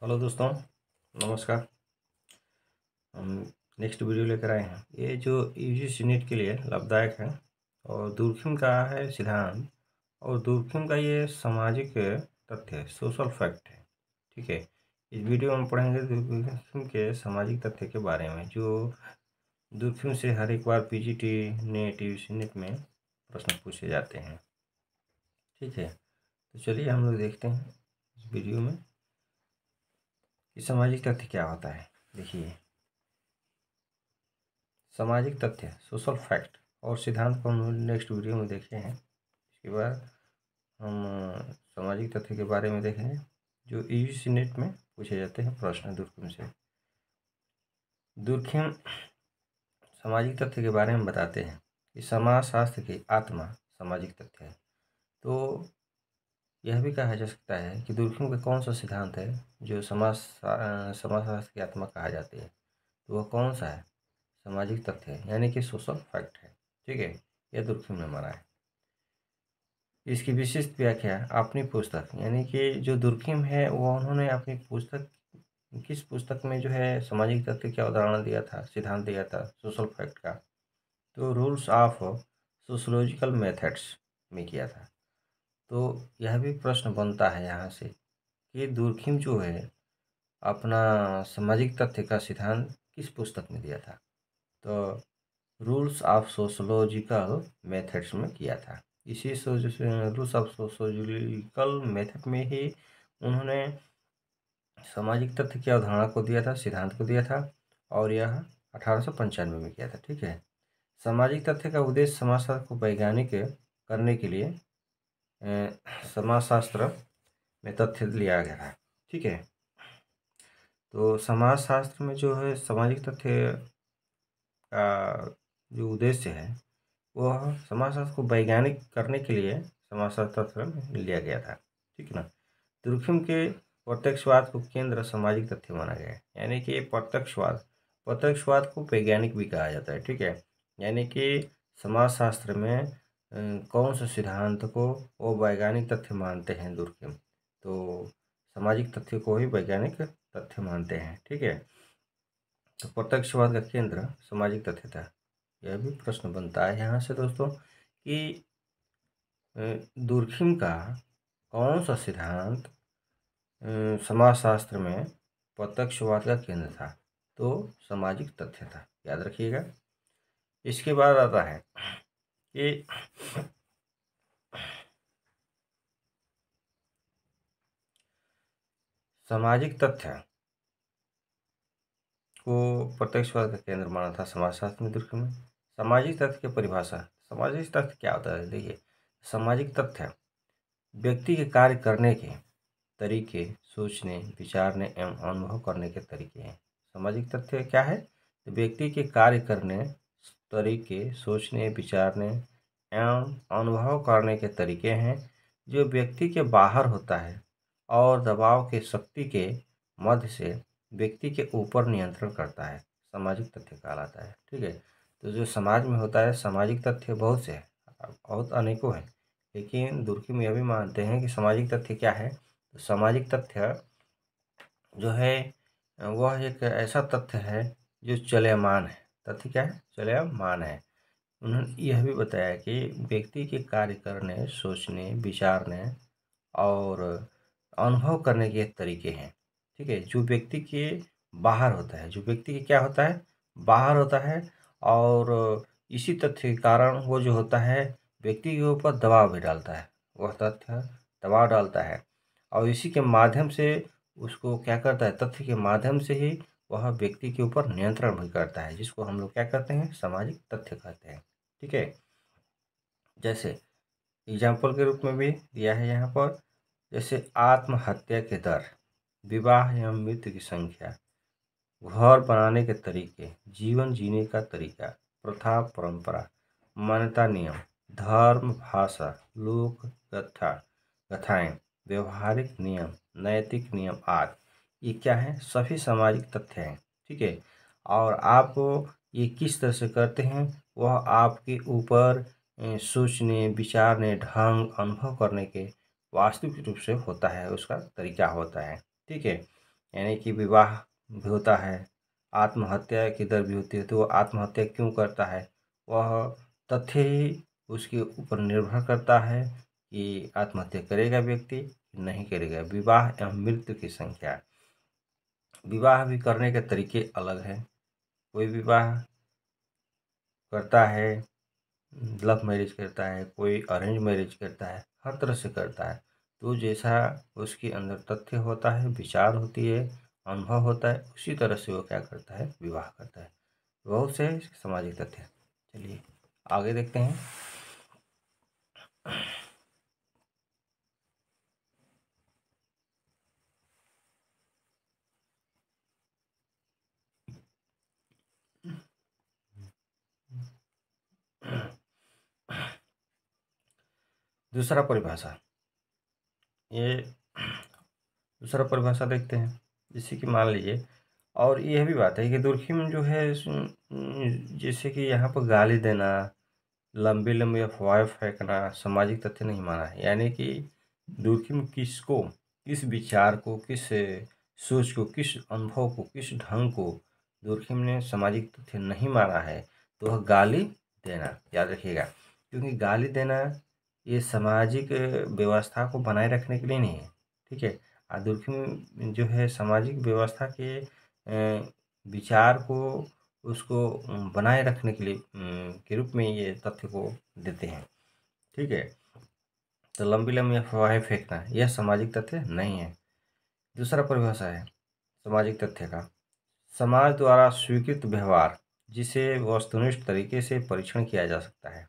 Hello दोस्तों, नमस्कार। हम नेक्स्ट वीडियो लेकर आए हैं। ये जो यूजीसी नीट के लिए लाभदायक है और दूरबीन का है सिद्धांत और दूरबीन का ये सामाजिक तथ्य है, सोशल फैक्ट है। ठीक है, इस वीडियो में पढ़ेंगे दूरबीन के सामाजिक तथ्य के बारे में, जो दूरबीन से हर एक बार पीजीटी नेट यूजीसी नीट में प्रश्न पूछे जाते हैं। ठीक है, तो चलिए हम लोग देखते हैं इस वीडियो में कि सामाजिक तथ्य क्या होता है। देखिए, सामाजिक तथ्य सोशल फैक्ट और सिद्धांत को हम नेक्स्ट वीडियो में देखे हैं। इसके बाद हम सामाजिक तथ्य के बारे में देखेंगे जो यूजीसी नेट में पूछे जाते हैं प्रश्न दूरबीन से। दूरबीन सामाजिक तथ्य के बारे में बताते हैं कि समाजशास्त्र की आत्मा सामाजिक तथ्य है। तो यह भी कहा जा सकता है कि दूरबीन का कौन सा सिद्धांत है जो समाजशास्त्र की आत्मा कहा जाती है, तो वह कौन सा है? सामाजिक तथ्य है, यानी कि सोशल फैक्ट है। ठीक है, यह दूरबीन में माना है। इसकी विशिष्ट व्याख्या अपनी पुस्तक, यानी कि जो दूरबीन है वो उन्होंने अपनी पुस्तक, किस पुस्तक में जो है सामाजिक तथ्य का उदाहरण दिया था, सिद्धांत दिया था सोशल फैक्ट का, तो रूल्स ऑफ सोशोलॉजिकल मेथड्स में किया था। तो यह भी प्रश्न बनता है यहाँ से कि दूरबीन जो है अपना सामाजिक तथ्य का सिद्धांत किस पुस्तक में दिया था, तो रूल्स ऑफ सोशोलॉजिकल मेथड्स में किया था। इसी रूल्स ऑफ सोशोलॉजिकल मेथड में ही उन्होंने सामाजिक तथ्य की अवधारणा को दिया था, सिद्धांत को दिया था, और यह 1895 में किया था। ठीक है, सामाजिक तथ्य का उद्देश्य समाजशास्त्र को वैज्ञानिक करने के लिए समाजशास्त्र में तथ्य लिया गया था। ठीक है, तो समाजशास्त्र में जो है सामाजिक तथ्य का जो उद्देश्य है वह समाजशास्त्र को वैज्ञानिक करने के लिए समाजशास्त्र में लिया गया था। ठीक है ना। दूरबीन के प्रत्यक्षवाद को केंद्र सामाजिक तथ्य माना गया है, यानी कि प्रत्यक्षवाद को वैज्ञानिक भी कहा जाता है। ठीक है, यानी कि समाजशास्त्र में कौन से सिद्धांत को वो वैज्ञानिक तथ्य मानते हैं दूरबीन, तो सामाजिक तथ्य को ही वैज्ञानिक तथ्य मानते हैं। ठीक है, तो प्रत्यक्षवाद का केंद्र सामाजिक तथ्य था। यह भी प्रश्न बनता है यहाँ से दोस्तों कि दूरबीन का कौन सा सिद्धांत समाजशास्त्र में प्रत्यक्षवाद का केंद्र था, तो सामाजिक तथ्य था। याद रखिएगा। इसके बाद आता है कि सामाजिक तथ्य को प्रत्यक्षवाद का केंद्र माना था समाजशास्त्र में दूरबीन में। सामाजिक तथ्य की परिभाषा, सामाजिक तथ्य क्या होता है? देखिए, सामाजिक तथ्य व्यक्ति के कार्य करने के तरीके, सोचने, विचारने एवं अनुभव करने के तरीके हैं। सामाजिक तथ्य क्या है? तो व्यक्ति के कार्य करने, तरीके, सोचने, विचारने एवं अनुभव करने के तरीके हैं जो व्यक्ति के बाहर होता है और दबाव के शक्ति के मध्य से व्यक्ति के ऊपर नियंत्रण करता है। सामाजिक तथ्य कहलाता है। ठीक है, तो जो समाज में होता है सामाजिक तथ्य बहुत से हैं, बहुत अनेकों हैं, लेकिन दूरबीन यह भी मानते हैं कि सामाजिक तथ्य क्या है? तो सामाजिक तथ्य जो है वह एक ऐसा तथ्य है जो चलयमान है। तथ्य क्या है? चलयमान है। उन्होंने यह भी बताया कि व्यक्ति के कार्य करने, सोचने, विचारने और अनुभव करने के तरीके हैं। ठीक है, जो व्यक्ति के बाहर होता है, जो व्यक्ति के क्या होता है? बाहर होता है, और इसी तथ्य के कारण वो जो होता है व्यक्ति के ऊपर दबाव भी डालता है। वह तथ्य दबाव डालता है और इसी के माध्यम से उसको क्या करता है? तथ्य के माध्यम से ही वह व्यक्ति के ऊपर नियंत्रण भी करता है, जिसको हम लोग क्या कहते हैं? सामाजिक तथ्य कहते हैं। ठीक है, जैसे एग्जाम्पल के रूप में भी दिया है यहाँ पर, जैसे आत्महत्या के दर, विवाह एवं मृत्यु की संख्या, घर बनाने के तरीके, जीवन जीने का तरीका, प्रथा परंपरा, मान्यता नियम, धर्म, भाषा, लोक कथा, कथाएं, व्यवहारिक नियम, नैतिक नियम आदि, ये क्या है? सभी सामाजिक तथ्य हैं। ठीक है, और आप ये किस तरह से करते हैं वह आपके ऊपर सोचने, विचारने, ढंग, अनुभव करने के वास्तविक रूप से होता है, उसका तरीका होता है। ठीक है, यानी कि विवाह भी होता है, आत्महत्या की दर भी होती है। तो वो आत्महत्या क्यों करता है, वह तथ्य ही उसके ऊपर निर्भर करता है कि आत्महत्या करेगा व्यक्ति नहीं करेगा। विवाह एवं मृत्यु की संख्या, विवाह भी करने के तरीके अलग हैं। कोई विवाह करता है, लव मैरिज करता है, कोई अरेंज मैरिज करता है, हर तरह से करता है। तो जैसा उसके अंदर तथ्य होता है, विचार होती है, अनुभव होता है, उसी तरह से वो क्या करता है, विवाह करता है। बहुत से सामाजिक तथ्य। चलिए आगे देखते हैं। दूसरा परिभाषा, ये दूसरा परिभाषा देखते हैं। जैसे कि मान लीजिए, और यह भी बात है कि दुर्खिम जो है जैसे कि यहाँ पर गाली देना, लंबी लंबी अफवाहें फेंकना सामाजिक तथ्य नहीं माना है। यानी कि दुर्खिम किसको, किस विचार को, किस सोच को, किस अनुभव को, किस ढंग को दुर्खिम ने सामाजिक तथ्य नहीं माना है, तो वह गाली देना। याद रखिएगा, क्योंकि गाली देना ये सामाजिक व्यवस्था को बनाए रखने के लिए नहीं है। ठीक है, दुर्खिम जो है सामाजिक व्यवस्था के विचार को, उसको बनाए रखने के लिए के रूप में ये तथ्य को देते हैं। ठीक है, तो लंबी लंबी अफवाहें फेंकना यह सामाजिक तथ्य नहीं है। दूसरा परिभाषा है सामाजिक तथ्य का, समाज द्वारा स्वीकृत व्यवहार जिसे वस्तुनिष्ठ तरीके से परीक्षण किया जा सकता है।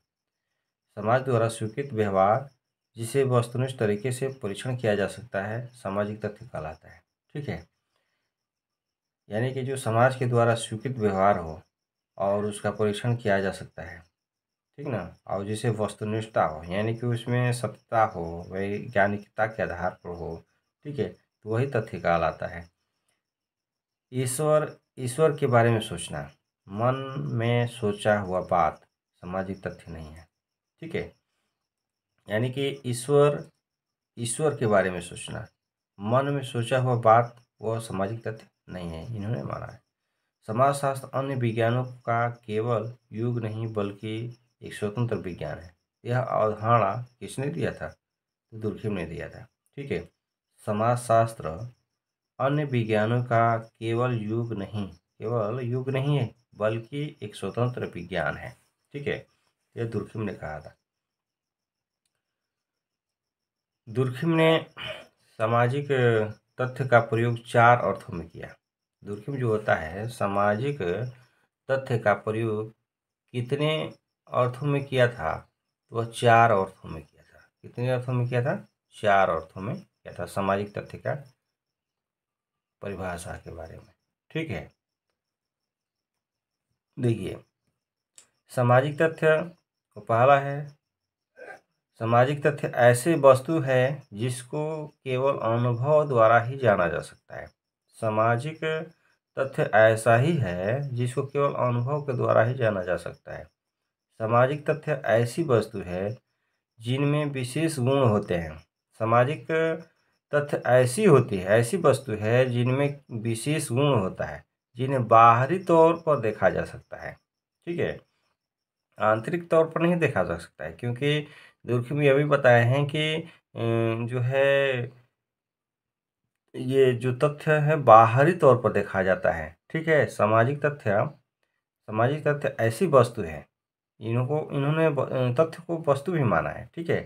समाज द्वारा स्वीकृत व्यवहार जिसे वस्तुनिष्ठ तरीके से परीक्षण किया जा सकता है, सामाजिक तथ्य कहलाता है। ठीक है, यानी कि जो समाज के द्वारा स्वीकृत व्यवहार हो और उसका परीक्षण किया जा सकता है, ठीक ना, और जिसे वस्तुनिष्ठता हो, यानी कि उसमें सत्यता हो, वैज्ञानिकता के आधार पर हो। ठीक है, तो वही तथ्य कहलाता है। ईश्वर, ईश्वर के बारे में सोचना, मन में सोचा हुआ बात सामाजिक तथ्य नहीं है। ठीक है, यानी कि ईश्वर, ईश्वर के बारे में सोचना, मन में सोचा हुआ बात, वह सामाजिक तथ्य नहीं है, इन्होंने माना है। समाजशास्त्र अन्य विज्ञानों का केवल युग नहीं बल्कि एक स्वतंत्र विज्ञान है। यह अवधारणा किसने दिया था, तो दुर्खिम ने दिया था। ठीक है, समाजशास्त्र अन्य विज्ञानों का केवल युग नहीं है बल्कि एक स्वतंत्र विज्ञान है। ठीक है, यह दुर्खिम ने कहा था। दुर्खिम ने सामाजिक तथ्य का प्रयोग 4 अर्थों में किया। दुर्खिम जो होता है सामाजिक तथ्य का प्रयोग कितने अर्थों में किया था, तो वह 4 अर्थों में किया था। कितने अर्थों में किया था, 4 अर्थों में किया था सामाजिक तथ्य का परिभाषा के बारे में। ठीक है, देखिए सामाजिक तथ्य को पहला है, सामाजिक तथ्य ऐसे वस्तु है जिसको केवल अनुभव द्वारा ही जाना जा सकता है। सामाजिक तथ्य ऐसा ही है जिसको केवल अनुभव के द्वारा ही जाना जा सकता है। सामाजिक तथ्य ऐसी वस्तु है जिनमें विशेष गुण होते हैं। सामाजिक तथ्य ऐसी होती है, ऐसी वस्तु है जिनमें विशेष गुण होता है, जिन्हें बाहरी तौर पर देखा जा सकता है। ठीक है, आंतरिक तौर पर नहीं देखा जा सकता है, क्योंकि दुर्खिम में यह भी बताए हैं कि जो है ये जो तथ्य है बाहरी तौर पर देखा जाता है। ठीक है, सामाजिक तथ्य ऐसी वस्तु है, इन्होंने तथ्य को वस्तु भी माना है। ठीक है,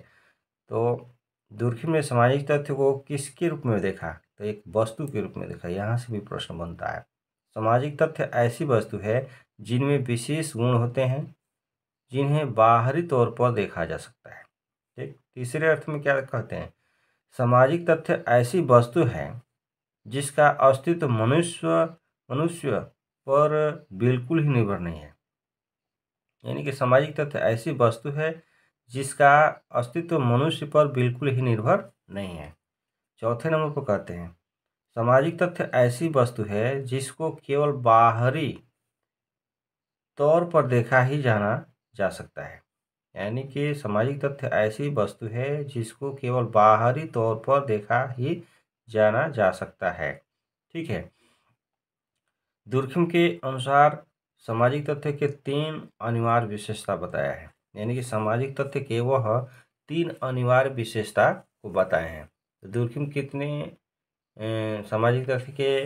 तो दुर्खिम ने सामाजिक तथ्य को किसके रूप में देखा, तो एक वस्तु के रूप में देखा। यहाँ से भी प्रश्न बनता है। सामाजिक तथ्य ऐसी वस्तु है जिनमें विशेष गुण होते हैं, जिन्हें बाहरी तौर पर देखा जा सकता है। ठीक, तीसरे अर्थ में क्या कहते हैं, सामाजिक तथ्य ऐसी वस्तु है जिसका अस्तित्व मनुष्य पर बिल्कुल ही निर्भर नहीं है। यानी कि सामाजिक तथ्य ऐसी वस्तु है जिसका अस्तित्व मनुष्य पर बिल्कुल ही निर्भर नहीं है। चौथे नंबर पर कहते हैं, सामाजिक तथ्य ऐसी वस्तु है जिसको केवल बाहरी तौर पर देखा ही जाना जा सकता है। यानी कि सामाजिक तथ्य ऐसी वस्तु है जिसको केवल बाहरी तौर पर देखा ही जाना जा सकता है। ठीक है। दुर्खिम के अनुसार सामाजिक तथ्य के 3 अनिवार्य विशेषता बताया है, यानी कि सामाजिक तथ्य के वह 3 अनिवार्य विशेषता को बताए हैं। तो दुर्खिम कितने सामाजिक तथ्य के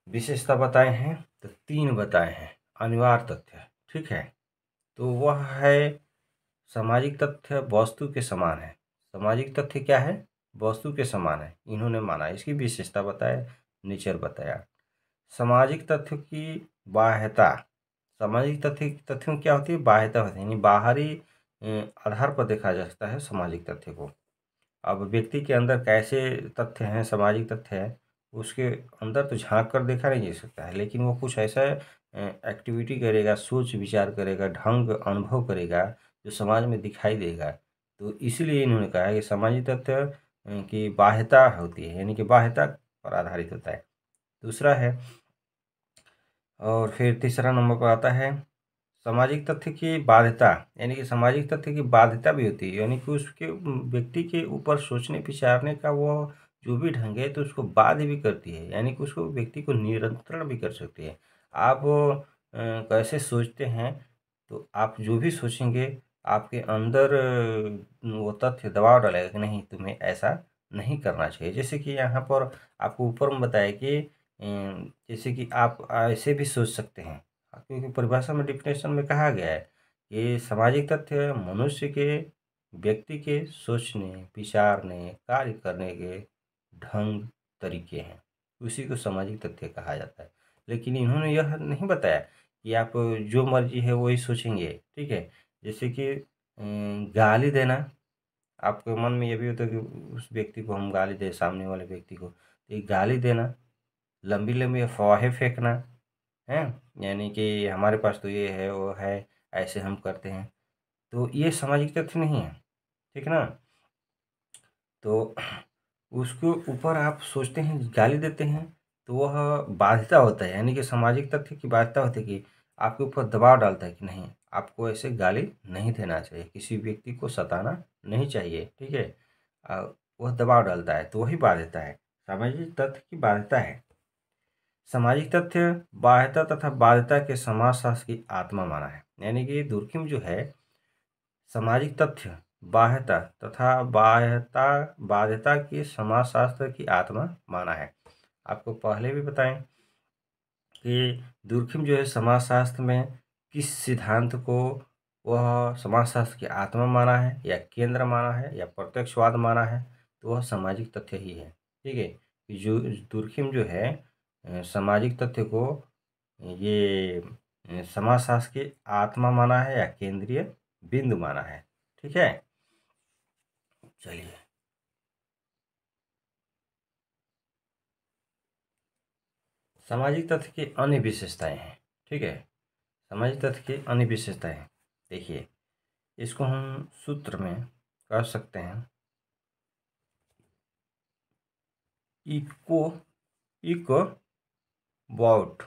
विशेषता बताए हैं? तो 3 बताए हैं अनिवार्य तथ्य, ठीक है। तो वह है सामाजिक तथ्य वस्तु के समान है। सामाजिक तथ्य क्या है? वस्तु के समान है, इन्होंने माना। इसकी विशेषता बताए, नीचे बताया। सामाजिक तथ्य की बाह्यता। सामाजिक तथ्यों क्या होती है? बाह्यता होती है, यानी बाहरी आधार पर देखा जा सकता है सामाजिक तथ्य को। अब व्यक्ति के अंदर कैसे तथ्य हैं, सामाजिक तथ्य है, उसके अंदर तो झांक कर देखा नहीं जा सकता है, लेकिन वो कुछ ऐसा एक्टिविटी करेगा, सोच विचार करेगा, ढंग अनुभव करेगा जो समाज में दिखाई देगा। तो इसीलिए इन्होंने कहा है कि सामाजिक तथ्य की बाह्यता होती है, यानी कि बाह्यता पर आधारित होता है। दूसरा है, और फिर तीसरा नंबर पर आता है सामाजिक तथ्य की बाध्यता, यानी कि सामाजिक तथ्य की बाध्यता भी होती है, यानी कि उसके व्यक्ति के ऊपर सोचने विचारने का वो जो भी ढंग है तो उसको बाध्य भी करती है, यानी कि उसको व्यक्ति को नियंत्रण भी कर सकती है। आप कैसे सोचते हैं, तो आप जो भी सोचेंगे आपके अंदर वो तथ्य दबाव डालेगा कि नहीं, तुम्हें ऐसा नहीं करना चाहिए। जैसे कि यहाँ पर आपको ऊपर में बताया कि जैसे कि आप ऐसे भी सोच सकते हैं, क्योंकि परिभाषा में डिफिनेशन में कहा गया है कि सामाजिक तथ्य मनुष्य के व्यक्ति के सोचने, विचारने, कार्य करने के ढंग, तरीके हैं, उसी को सामाजिक तथ्य कहा जाता है। लेकिन इन्होंने यह नहीं बताया कि आप जो मर्जी है वही सोचेंगे, ठीक है। जैसे कि गाली देना, आपके मन में ये भी होता है कि उस व्यक्ति को हम गाली दें, सामने वाले व्यक्ति को, तो ये गाली देना, लंबी लंबी अफवाहें फेंकना है, यानी कि हमारे पास तो ये है वो है, ऐसे हम करते हैं, तो ये सामाजिक तथ्य नहीं है, ठीक है ना। तो उसके ऊपर आप सोचते हैं, गाली देते हैं, तो वह बाध्यता होता है, यानी कि सामाजिक तथ्य की बाध्यता होती है कि आपके ऊपर दबाव डालता है कि नहीं, आपको ऐसे गाली नहीं देना चाहिए, किसी व्यक्ति को सताना नहीं चाहिए, ठीक है। वह दबाव डालता है, तो वही बाध्यता है, सामाजिक तथ्य की बाध्यता है। सामाजिक तथ्य बाध्यता तथा बाध्यता के समाजशास्त्र की आत्मा माना है, यानी कि दुर्खिम जो है सामाजिक तथ्य, बाह्यता तथा बाध्यता की समाजशास्त्र की आत्मा माना है। आपको पहले भी बताएं कि दुर्खिम जो है समाजशास्त्र में किस सिद्धांत को वह समाजशास्त्र की आत्मा माना है, या केंद्र माना है, या प्रत्यक्षवाद माना है, तो वह सामाजिक तथ्य ही है, ठीक है। जो दुर्खिम जो है सामाजिक तथ्य को ये समाजशास्त्र की आत्मा माना है या केंद्रीय बिंदु माना है, ठीक है। चलिए, सामाजिक तथ्य की अन्य विशेषताएं हैं, ठीक है। सामाजिक तथ्य की अन्य विशेषताएं, देखिए, इसको हम सूत्र में कर सकते हैं, इको इको वॉट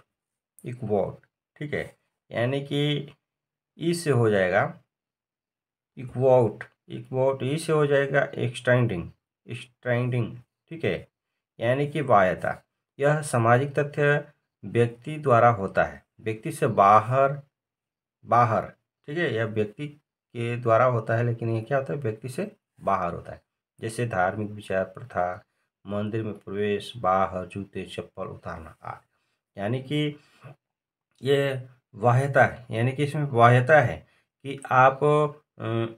इक्वॉट, ठीक है। यानी कि ई से हो जाएगा इक्वॉट, इक्वॉट ई से हो जाएगा एक्सटेंडिंग, एक्सटेंडिंग, ठीक है। यानी कि बाह्यता, यह सामाजिक तथ्य व्यक्ति द्वारा होता है, व्यक्ति से बाहर बाहर, ठीक है, यह व्यक्ति के द्वारा होता है, लेकिन ये क्या होता है, व्यक्ति से बाहर होता है। जैसे धार्मिक विचार, प्रथा, मंदिर में प्रवेश, बाहर जूते चप्पल उतारना आदि, यानी कि ये बाह्यता है, यानी कि इसमें बाह्यता है कि आप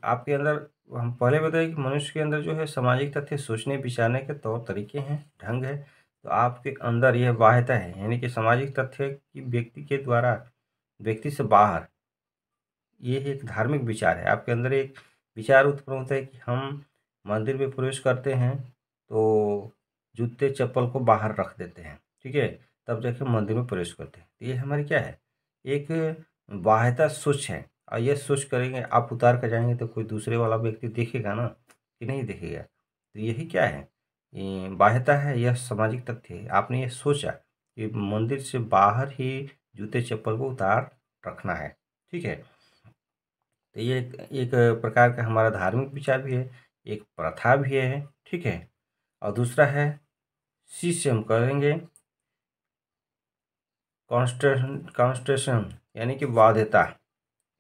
आपके अंदर, हम पहले बताए कि मनुष्य के अंदर जो है सामाजिक तथ्य सोचने विचारने के तौर तरीके हैं, ढंग है, तो आपके अंदर यह बाह्यता है, यानी कि सामाजिक तथ्य की व्यक्ति के द्वारा, व्यक्ति से बाहर, ये एक धार्मिक विचार है। आपके अंदर एक विचार उत्पन्न होता है कि हम मंदिर में प्रवेश करते हैं तो जूते चप्पल को बाहर रख देते हैं, ठीक है, तब जाके मंदिर में प्रवेश करते हैं। तो ये हमारी क्या है, एक बाह्यता सोच है। और ये सोच करेंगे, आप उतार कर जाएंगे तो कोई दूसरे वाला व्यक्ति देखेगा ना, कि नहीं देखेगा। तो यही क्या है, ये बाह्यता है, यह सामाजिक तथ्य है। आपने ये सोचा कि मंदिर से बाहर ही जूते चप्पल को उतार रखना है, ठीक है। तो ये एक प्रकार का हमारा धार्मिक विचार भी है, एक प्रथा भी है, ठीक है। और दूसरा है, सी से हम करेंगे कॉन्स्टेशन यानी कि बाध्यता।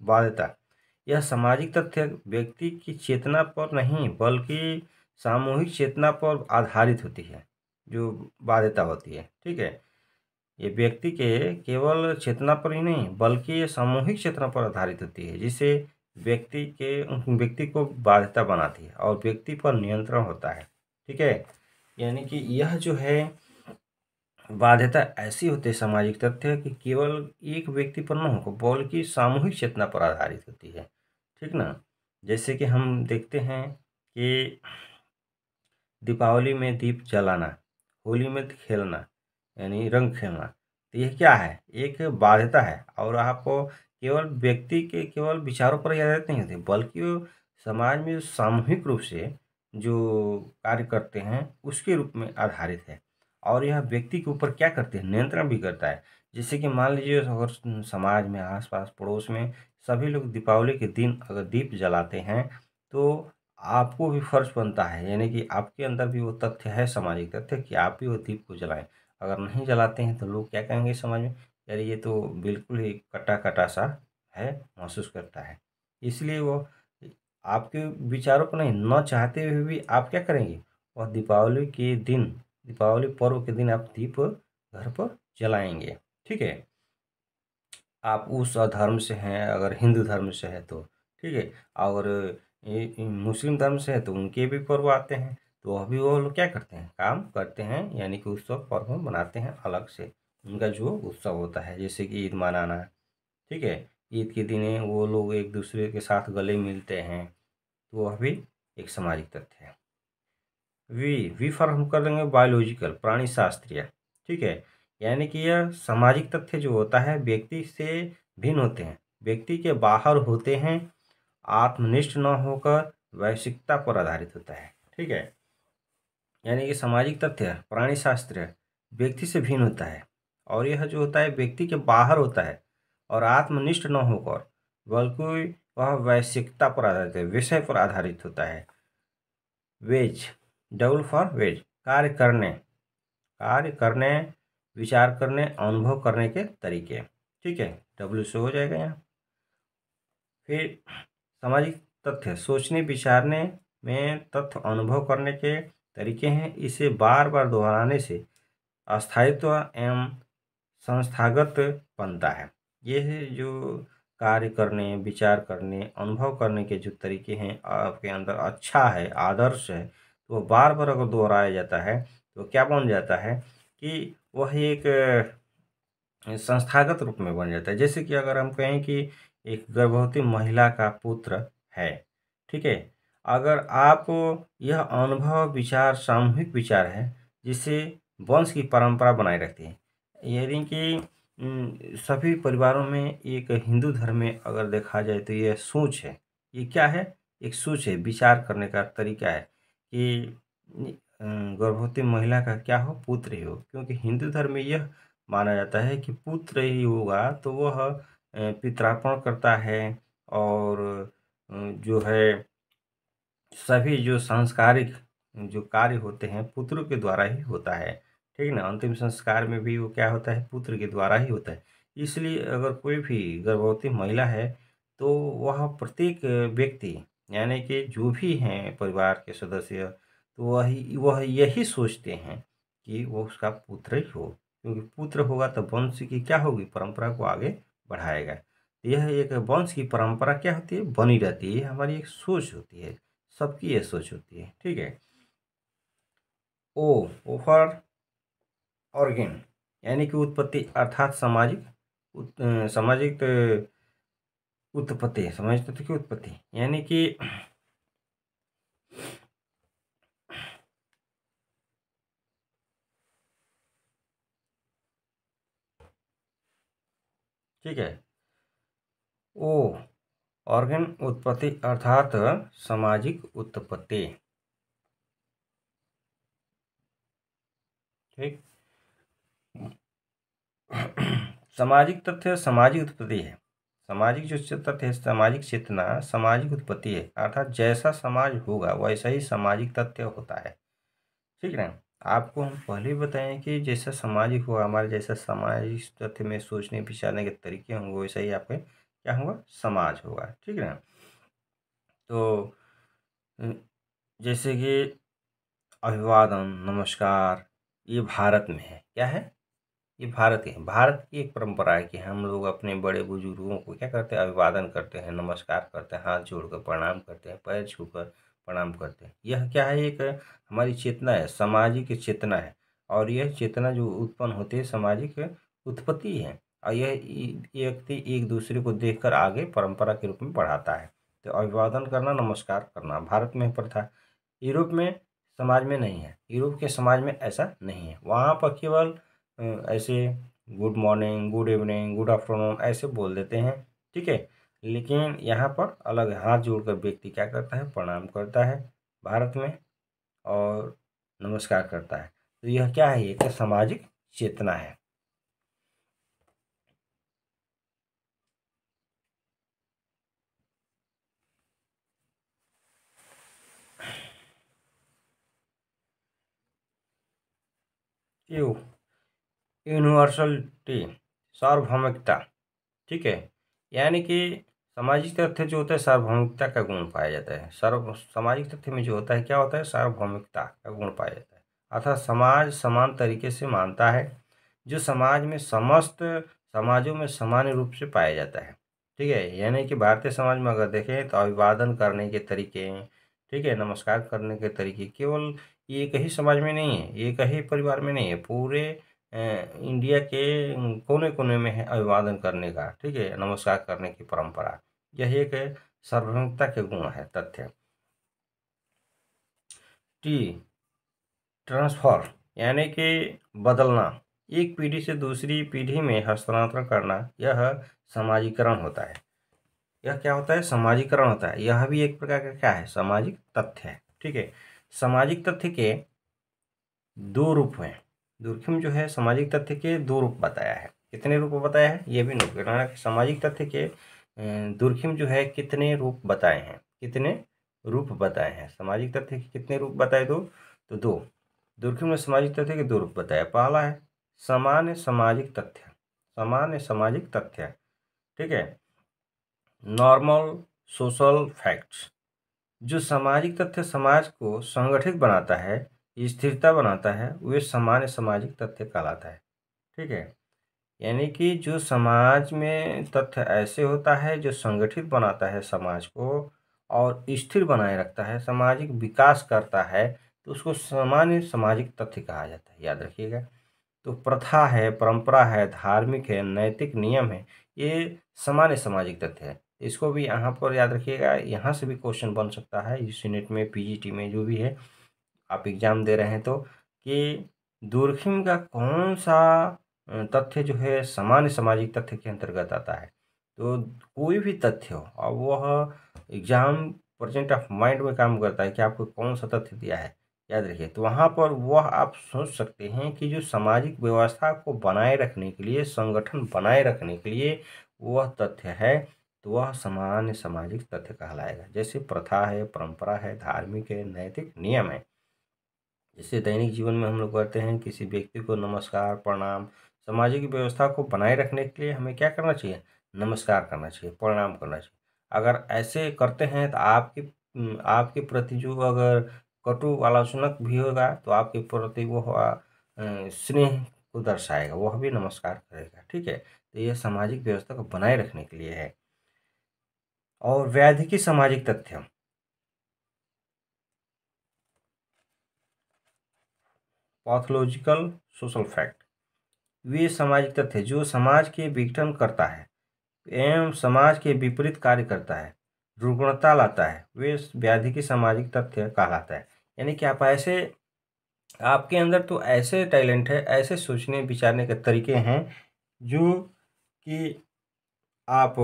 बाध्यता यह सामाजिक तथ्य व्यक्ति की चेतना पर नहीं बल्कि सामूहिक चेतना पर आधारित होती है। जो बाध्यता होती है, ठीक है, ये व्यक्ति के केवल चेतना पर ही नहीं बल्कि ये सामूहिक चेतना पर आधारित होती है, जिसे व्यक्ति को बाध्यता बनाती है और व्यक्ति पर नियंत्रण होता है। ठीक है, यानी कि यह जो है बाध्यता ऐसी होती है सामाजिक तथ्य कि केवल एक व्यक्ति पर न हो बल्कि सामूहिक चेतना पर आधारित होती है। ठीक ना, जैसे कि हम देखते हैं कि दीपावली में दीप जलाना, होली में खेलना यानी रंग खेलना, तो यह क्या है, एक बाध्यता है। और आपको केवल व्यक्ति के केवल विचारों पर ही आधारित नहीं होती बल्कि वो समाज में सामूहिक रूप से जो कार्य करते हैं उसके रूप में आधारित है। और यह व्यक्ति के ऊपर क्या करते हैं, नियंत्रण भी करता है। जैसे कि मान लीजिए अगर समाज में आस-पास पड़ोस में सभी लोग दीपावली के दिन अगर दीप जलाते हैं तो आपको भी फर्ज बनता है, यानी कि आपके अंदर भी वो तथ्य है सामाजिक तथ्य कि आप भी वो दीप को जलाएं। अगर नहीं जलाते हैं तो लोग क्या कहेंगे समाज में, यार ये तो बिल्कुल ही कटा-कटा सा है, महसूस करता है। इसलिए वो आपके विचारों को नहीं, न चाहते हुए भी आप क्या करेंगे, वह दीपावली के दिन, दीपावली पर्व के दिन आप दीप घर पर जलाएँगे। ठीक है? आप उस धर्म से हैं, अगर हिंदू धर्म से है तो, ठीक है? और मुस्लिम धर्म से है तो उनके भी पर्व आते हैं, तो अभी वो लोग क्या करते हैं, काम करते हैं, यानी कि उत्सव पर्व मनाते हैं अलग से। उनका जो उत्सव होता है जैसे कि ईद मनाना, ठीक है? ईद के दिन वो लोग एक दूसरे के साथ गले मिलते हैं, तो वह भी एक सामाजिक तथ्य है। वी फॉर हम कर देंगे बायोलॉजिकल, प्राणी शास्त्रीय, ठीक है? यानी कि यह सामाजिक तथ्य जो होता है व्यक्ति से भिन्न होते हैं, व्यक्ति के बाहर होते हैं, आत्मनिष्ठ न होकर वैश्विकता पर आधारित होता है। ठीक है, यानी कि सामाजिक तथ्य प्राणी शास्त्र व्यक्ति से भिन्न होता है और यह जो होता है व्यक्ति के बाहर होता है और आत्मनिष्ठ न होकर बल्कि वह वैश्विकता पर आधारित है, विषय पर आधारित होता है। वेज, डबल फॉर वेज, कार्य करने, कार्य करने, विचार करने, अनुभव करने के तरीके। ठीक है, डब्ल्यू से हो जाएगा यहाँ। फिर सामाजिक तथ्य सोचने विचारने में तथ्य अनुभव करने के तरीके हैं। इसे बार बार दोहराने से अस्थायित्व एवं संस्थागत बनता है। ये है जो कार्य करने, विचार करने, अनुभव करने के जो तरीके हैं आपके अंदर अच्छा है, आदर्श है, तो वो बार बार अगर दोहराया जाता है तो क्या बन जाता है कि वह एक संस्थागत रूप में बन जाता है। जैसे कि अगर हम कहें कि एक गर्भवती महिला का पुत्र है, ठीक है? अगर आप यह अनुभव, विचार, सामूहिक विचार है, जिससे वंश की परंपरा बनाए रखती है। यानी कि सभी परिवारों में एक हिंदू धर्म में अगर देखा जाए तो यह सोच है। ये क्या है? एक सोच है, विचार करने का तरीका है कि गर्भवती महिला का क्या हो, पुत्र ही हो। क्योंकि हिंदू धर्म में यह माना जाता है कि पुत्र ही होगा तो वह पितरार्पण करता है और जो है सभी जो सांस्कारिक जो कार्य होते हैं पुत्र के द्वारा ही होता है। ठीक ना, अंतिम संस्कार में भी वो क्या होता है, पुत्र के द्वारा ही होता है। इसलिए अगर कोई भी गर्भवती महिला है तो वह प्रत्येक व्यक्ति यानी कि जो भी हैं परिवार के सदस्य, तो वह यही सोचते हैं कि वो उसका पुत्र ही हो, क्योंकि पुत्र होगा तो वंश की क्या होगी, परंपरा को आगे बढ़ाएगा। यह एक वंश की परंपरा क्या होती है, बनी रहती है। ये हमारी एक सोच होती है, सबकी ये सोच होती है। ठीक है। ओ फॉर ऑर्गेन यानी कि उत्पत्ति अर्थात सामाजिक उत्पत्ति, सामाजिक तत्व की उत्पत्ति यानी कि ठीक है, ओ ऑर्गेन उत्पत्ति अर्थात सामाजिक उत्पत्ति। ठीक, सामाजिक तथ्य सामाजिक उत्पत्ति है। सामाजिक जो तथ्य है, सामाजिक चेतना सामाजिक उत्पत्ति है, अर्थात जैसा समाज होगा वैसा ही सामाजिक तथ्य होता है। ठीक है ना। आपको हम पहले ही बताएं कि जैसा सामाजिक होगा, हमारे जैसा सामाजिक तथ्य में सोचने विचारने के तरीके होंगे, वैसा ही आपके क्या होगा, समाज होगा। ठीक है ना। तो अ, जैसे कि अभिवादन, नमस्कार, ये भारत में है। क्या है? ये भारत है। भारत की एक परंपरा है कि हम लोग अपने बड़े बुजुर्गों को क्या करते हैं, अभिवादन करते हैं, नमस्कार करते हैं, हाथ जोड़कर प्रणाम करते हैं, पैर छूकर प्रणाम करते हैं। यह क्या है, एक हमारी चेतना है, सामाजिक चेतना है। और यह चेतना जो उत्पन्न होती है, सामाजिक उत्पत्ति है। और यह व्यक्ति एक दूसरे को देखकर आगे परंपरा के रूप में बढ़ाता है। तो अभिवादन करना, नमस्कार करना भारत में प्रथा। यूरोप में समाज में नहीं है, यूरोप के समाज में ऐसा नहीं है। वहाँ पर केवल ऐसे good morning, good evening, good afternoon ऐसे बोल देते हैं। ठीक है। लेकिन यहाँ पर अलग हाथ जोड़कर व्यक्ति क्या करता है, प्रणाम करता है भारत में, और नमस्कार करता है। तो यह क्या है, एक सामाजिक चेतना है। यू यूनिवर्सलिटी, सार्वभौमिकता। ठीक है। यानी कि सामाजिक तथ्य जो होता है, सार्वभौमिकता का गुण पाया जाता है। सामाजिक तथ्य में जो होता है, क्या होता है, सार्वभौमिकता का गुण पाया जाता है। अर्थात समाज समान तरीके से मानता है, जो समाज में समस्त समाजों में सामान्य रूप से पाया जाता है। ठीक है। यानी कि भारतीय समाज में अगर देखें तो अभिवादन करने के तरीके, ठीक है, नमस्कार करने के तरीके केवल एक ही समाज में नहीं है, एक ही परिवार में नहीं है, पूरे इंडिया के कोने कोने में है अभिवादन करने का, ठीक है, नमस्कार करने की परंपरा। यह एक सार्वभौमिकता के गुण है, तथ्य। टी, ट्रांसफर, यानी कि बदलना, एक पीढ़ी से दूसरी पीढ़ी में हस्तांतरण करना, यह समाजीकरण होता है। यह क्या होता है, समाजीकरण होता है। यह भी एक प्रकार का क्या है, सामाजिक तथ्य है। ठीक है। सामाजिक तथ्य के दो रूप हैं। दुर्खिम जो है सामाजिक तथ्य के दो रूप बताया है। कितने रूप बताया है, ये भी नोट करना है कि सामाजिक तथ्य के दुर्खिम जो है कितने रूप बताए हैं, कितने रूप बताए हैं। सामाजिक तथ्य के कितने रूप बताए, दो। तो दो दुर्खिम ने सामाजिक तथ्य के दो रूप बताया। पहला है सामान्य सामाजिक तथ्य, सामान्य सामाजिक तथ्य। ठीक है। नॉर्मल सोशल फैक्ट्स, जो सामाजिक तथ्य समाज को संगठित बनाता है, स्थिरता बनाता है, वे सामान्य सामाजिक तथ्य कहलाता है। ठीक है। यानी कि जो समाज में तथ्य ऐसे होता है जो संगठित बनाता है समाज को और स्थिर बनाए रखता है, सामाजिक विकास करता है, तो उसको सामान्य सामाजिक तथ्य कहा जाता है। याद रखिएगा। तो प्रथा है, परंपरा है, धार्मिक है, नैतिक नियम है, ये सामान्य सामाजिक तथ्य है। इसको भी यहाँ पर याद रखिएगा, यहाँ से भी क्वेश्चन बन सकता है यूसीनेट में, पीजीटी में, जो भी है आप एग्जाम दे रहे हैं तो, कि दुर्खिम का कौन सा तथ्य जो है सामान्य सामाजिक तथ्य के अंतर्गत आता है। तो कोई भी तथ्य हो, अब वह एग्जाम प्रेजेंट ऑफ माइंड में काम करता है कि आपको कौन सा तथ्य दिया है। याद रखिए, तो वहाँ पर वह आप सोच सकते हैं कि जो सामाजिक व्यवस्था को बनाए रखने के लिए, संगठन बनाए रखने के लिए वह तथ्य है, तो वह सामान्य सामाजिक तथ्य कहलाएगा। जैसे प्रथा है, परंपरा है, धार्मिक है, नैतिक नियम है। जैसे दैनिक जीवन में हम लोग करते हैं, किसी व्यक्ति को नमस्कार, प्रणाम, सामाजिक व्यवस्था को बनाए रखने के लिए हमें क्या करना चाहिए, नमस्कार करना चाहिए, प्रणाम करना चाहिए। अगर ऐसे करते हैं तो आपके प्रति जो अगर कटु आलोचना भी होगा तो आपके प्रति वो स्नेह को दर्शाएगा, वह भी नमस्कार करेगा। ठीक है। तो यह सामाजिक व्यवस्था को बनाए रखने के लिए है। और व्याधि की सामाजिक तथ्य, पैथोलॉजिकल सोशल फैक्ट, वे सामाजिक तथ्य जो समाज के विघटन करता है एवं समाज के विपरीत कार्य करता है, रुग्णता लाता है, वे व्याधि की सामाजिक तथ्य कहलाता है। यानी कि आप ऐसे, आपके अंदर तो ऐसे टैलेंट है, ऐसे सोचने विचारने के तरीके हैं जो कि आप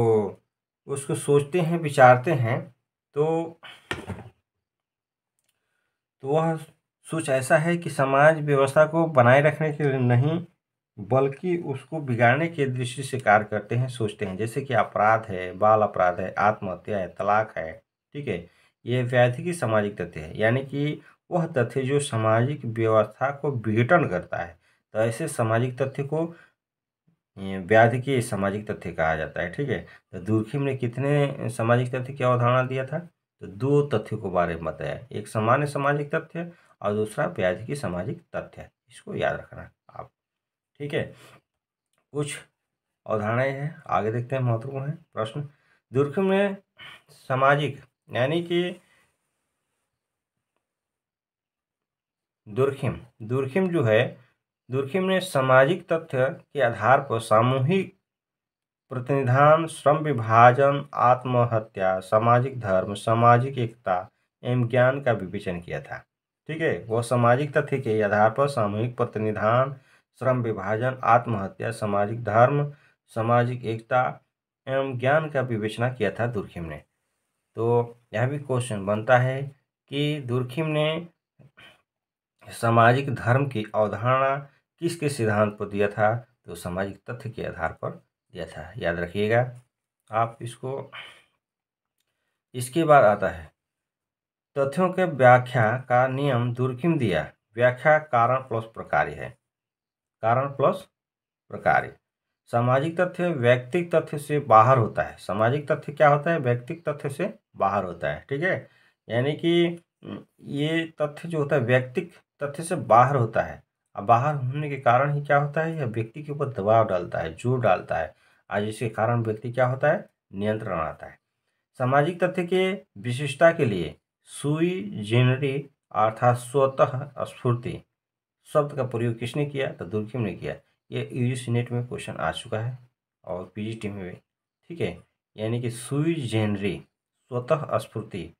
उसको सोचते हैं, विचारते हैं, तो वह सोच ऐसा है कि समाज व्यवस्था को बनाए रखने के लिए नहीं, बल्कि उसको बिगाड़ने की दृष्टि से कार्य करते हैं, सोचते हैं। जैसे कि अपराध है, बाल अपराध है, आत्महत्या है, तलाक है। ठीक है। ये व्याधि की सामाजिक तथ्य है। यानी कि वह तथ्य जो सामाजिक व्यवस्था को विघटन करता है। तो ऐसे सामाजिक तथ्य को व्याधि के सामाजिक तथ्य कहा जाता है। ठीक है, तो दुर्खिम ने कितने सामाजिक तथ्य की अवधारणा दिया था? तो 2 तथ्यों के बारे में बताया, एक सामान्य सामाजिक तथ्य और दूसरा व्याधि की सामाजिक तथ्य। इसको याद रखना आप। ठीक है, कुछ अवधारणाएं हैं, आगे देखते हैं, महत्वपूर्ण है प्रश्न। दुर्खिम ने सामाजिक यानी कि दुर्खिम जो है, दुर्खिम ने सामाजिक तथ्य के आधार पर सामूहिक प्रतिनिधान, श्रम विभाजन, आत्महत्या, सामाजिक धर्म, सामाजिक एकता एवं ज्ञान का विवेचन किया था। ठीक है, वह सामाजिक तथ्य के आधार पर सामूहिक प्रतिनिधान, श्रम विभाजन, आत्महत्या, सामाजिक धर्म, सामाजिक एकता एवं ज्ञान का विवेचना किया था दुर्खिम ने। तो यह भी क्वेश्चन बनता है कि दुर्खिम ने सामाजिक धर्म की अवधारणा किसके सिद्धांत पर दिया था? तो सामाजिक तथ्य के आधार पर दिया था, याद रखिएगा आप इसको। इसके बाद आता है तथ्यों के व्याख्या का नियम। दुर्खिम दिया व्याख्या कारण प्लस प्रकार्य है, कारण प्लस प्रकार्य। सामाजिक तथ्य व्यक्तिक तथ्य से बाहर होता है। सामाजिक तथ्य क्या होता है? व्यक्तिक तथ्य से बाहर होता है। ठीक है, यानी कि ये तथ्य जो होता है व्यक्तिक तथ्य से बाहर होता है। अब बाहर होने के कारण ही क्या होता है? यह व्यक्ति के ऊपर दबाव डालता है, जोर डालता है, आज इसके कारण व्यक्ति क्या होता है? नियंत्रण आता है। सामाजिक तथ्य के विशिष्टता के लिए सुई जेनरी अर्थात स्वतः स्फूर्ति शब्द का प्रयोग किसने किया? तो दुर्खिम ने किया। ये यूजीसी नेट में क्वेश्चन आ चुका है और पीजीटी में भी। ठीक है, यानी कि सुई जेनरी स्वतः स्फूर्ति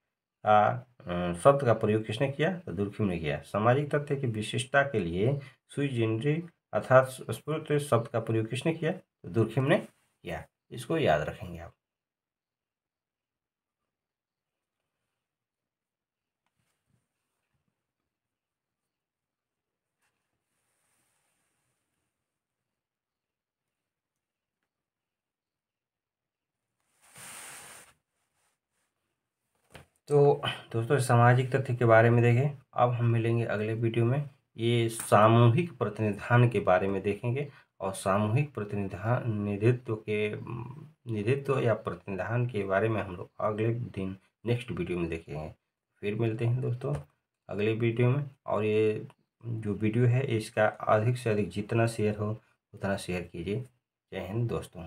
शब्द का प्रयोग किसने किया? तो दुर्खिम ने किया। सामाजिक तथ्य की विशिष्टता के लिए सुई जेनरी अर्थात स्फूर्ति शब्द का प्रयोग किसने किया? तो दुर्खिम ने किया। इसको याद रखेंगे आप। तो दोस्तों सामाजिक तथ्य के बारे में देखें। अब हम मिलेंगे अगले वीडियो में। ये सामूहिक प्रतिनिधान के बारे में देखेंगे और सामूहिक प्रतिनिधान निधित्व या प्रतिनिधान के बारे में हम लोग अगले दिन नेक्स्ट वीडियो में देखेंगे। फिर मिलते हैं दोस्तों अगले वीडियो में। और ये जो वीडियो है इसका अधिक से अधिक जितना शेयर हो उतना शेयर कीजिए। जय हिंद दोस्तों।